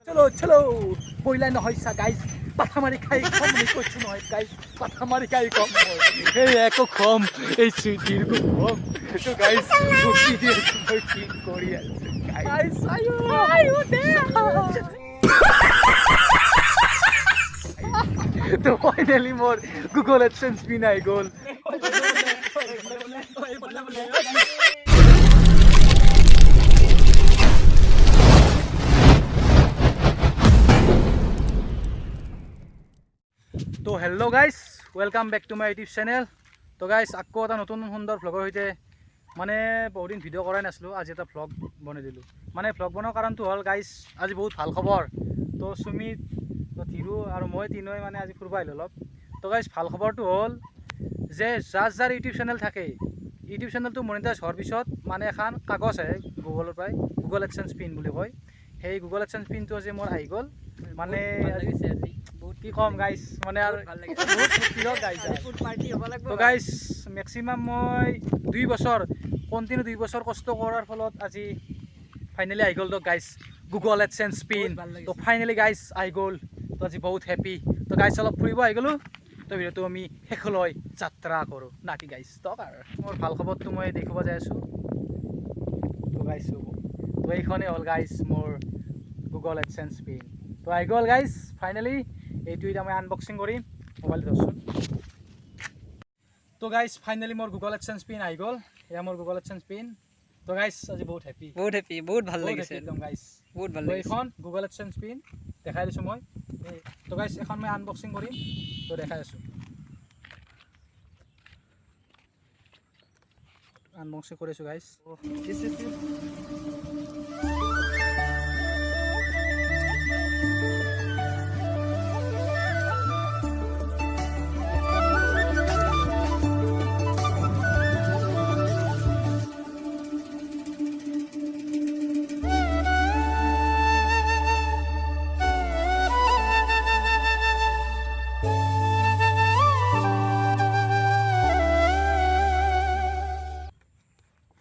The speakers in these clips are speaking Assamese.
চলো চলো বইলা নহয় সা গাইস পাথা মারি খাই কম নি কইছো নহয় গাইস পাথা মারি খাই কম এই এক কম এই সুইটির কম তো গাইস বুদ্ধি দিয়ে মই কি করি আছে গাইস আয়ো দে তো ফাইনালি মোর গুগল এডসেন্স পিন আই গল তো hello guys welcome back to my YouTube channel. তো গাইস আকৌ এটা নতুন সুন্দৰ ভ্লগৰ সৈতে মানে বহুত দিন ভিডিঅ' কৰাই নাছিলোঁ, আজি এটা ভ্লগ বনাই দিলোঁ। মানে ভ্লগ বনোৱাৰ কাৰণটো হ'ল গাইস আজি বহুত ভাল খবৰ। তো সুমিত তো ধীৰু আৰু মই তিনিওৱে মানে আজি ফুৰিব আহিলোঁ অলপ। তো গাইস ভাল খবৰটো হ'ল যে যাৰ ইউটিউব চেনেল থাকে ইউটিউব চেনেলটো মনিটাইজ হোৱাৰ পিছত মানে এখন কাগজ আহে গুগলৰ পৰাই, গুগল এডসেন্স পিন বুলি কয়। সেই গুগল এডসেন্স পিনটো আজি মোৰ আহি গ'ল। মানে কি কম গাইস মানে আৰু বহুত ফূৰ্তিৰ গাইস তো গাইস মেক্সিমাম মই 2 বছৰ কণ্টিনিউ 2 বছৰ কষ্ট কৰাৰ ফলত আজি ফাইনেলি আহি গ'ল তো গাইস গুগল এডসেন্স পিন। তো ফাইনেলি গাইস আহি গ'ল, তো আজি বহুত হেপি। তো গাইস অলপ ফুৰিব আহি গ'লোঁ, তো ভিডিঅ'টো আমি শেষলৈ যাত্ৰা কৰোঁ নাকি গাইস। তো মোৰ ভাল খবৰটো মই দেখিব যাই আছোঁ। তো গাইস তো এইখনেই হ'ল গাইস মোৰ গুগল এডসেন্স পিন। তো আহি গ'ল গাইস ফাইনেলি। এইটো এতিয়া মই আনবক্সিং কৰিম মোবাইলটো ধৰচোন। তো গাইস ফাইনেলি মোৰ গুগল এডসেন্স পিন আহি গ'ল, এয়া মোৰ গুগল এডসেন্স পিন। তো গাইস আজি বহুত হেপি বহুত ভাল লাগিছে একদম গাইস বহুত ভাল লাগিছে। এইখন গুগল এডসেন্স পিন দেখাই দিছোঁ মই। তো গাইস এখন মই আনবক্সিং কৰিম, তো দেখাই আছোঁ। আনবক্সিং কৰিছোঁ গাইস।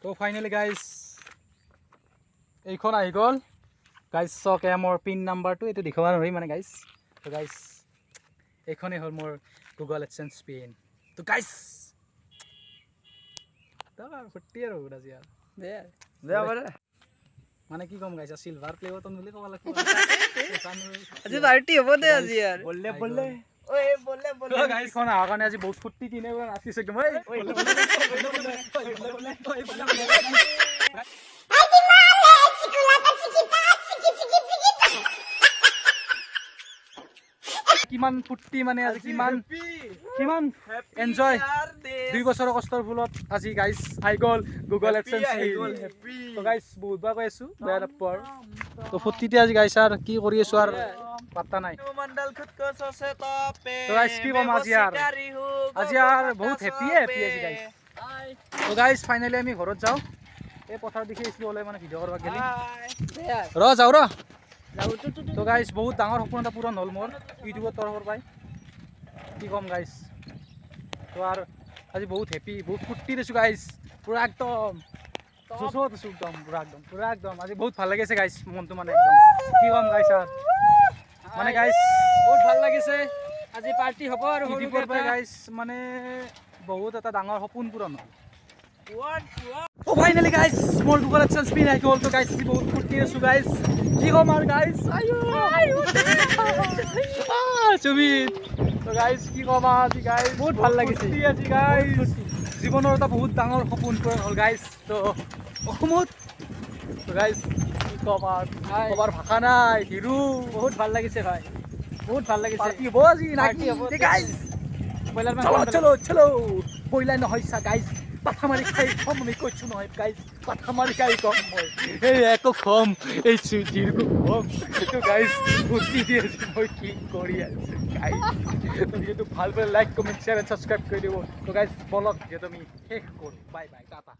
তো ফাইনেলি গাইস এইখন আহি গ'ল গাইস। চক এয়া মোৰ পিন নাম্বাৰটো, এইটো দেখুৱাব নোৱাৰি মানে গাইস। তো গাইস এইখনেই হ'ল মোৰ গুগল এডসেন্স পিন। তো গাইস ফূৰ্তি আৰু আজি আৰু মানে কি ক'ম গাইস, চিলভাৰ প্লে বটন বুলি ক'ব লাগিব। আজি পাৰ্টি হ'ব দে আজি আৰু বললে বললে গাইস খন আহাৰ কাৰণে আজি বহুত ফূৰ্তি কিনে নাচিছে একদম। কিমান ফূৰ্তি মানে আজি কিমান এনজয় 2 বছৰৰ কষ্টৰ ফলত আজি গাইস আহি গ'ল গুগল এডসেন্স পিন। তো গাইস বহুতবাৰ কৈ আছোঁ বেয়া নাপাওঁ। তো ফূৰ্তিতে আজি গাইস আৰু কি কৰি আছোঁ আৰু পাত্তা নাই। তো গাইস কি ক'ম আজি আৰু বহুত হেপি আজি গাইস। তো গাইস ফাইনেলি আমি ঘৰত যাওঁ। এই পথাৰ দেখি আছিলোঁ ওলাই মানে ভিডিঅ' কৰিব গেলি যাওঁ তো গাইস বহুত ডাঙৰ সপোন এটা পূৰণ হ'ল মোৰ ইউটিউবৰ তৰফৰ পৰাই। কি ক'ম গাইস, তো আৰু আজি বহুত হেপি বহুত ফূৰ্তি দিছোঁ গাইস, পুৰা একদম জোচত আছোঁ একদম পুৰা একদম আজি বহুত ভাল লাগিছে গাইস মনটো মানে একদম। কি ক'ম গাইস আৰু মানে গাইস বহুত ভাল লাগিছে আজি পাৰ্টি হ'ব আৰু ইউটিউবৰ পৰাই গাইস মানে বহুত এটা ডাঙৰ সপোন পূৰণ হ'ল। তো ফাইনেলি গাইস মোৰ গুগল এডসেন্স পিন আহি গ'ল। তো গাইস বহুত ফূৰ্তি আছোঁ গাইস, কি ক'ম আৰু গাইস সুমিত। তো গাইস কি ক'ম আজি গাইস বহুত ভাল লাগিছে আজি গাইস, জীৱনৰ এটা বহুত ডাঙৰ সপোন পূৰণ হ'ল গাইস। তো অসমত তো গাইস কি ক'ম আৰু ক'বাৰ ভাষা নাই। হিৰো বহুত ভাল লাগিছে ভাই, বহুত ভাল লাগিছে। পাৰ্টি হ'ব আজি নাকি গাইস? চলো চলো বইলা নহয় সা গাইস পাথা মারি খাই কম নি কইছো নহয় গাইস পাথা মারি খাই কম মই এই এক কম এই সুইটির কম। তো গাইস বুদ্ধি দিয়ে মই কি করি আছে গাইস। তো ভিডিওটো ভাল পালে like comment share and subscribe করে দিব। তো গাইস বলক যে তুমি শেষ করো। Bye bye Tata.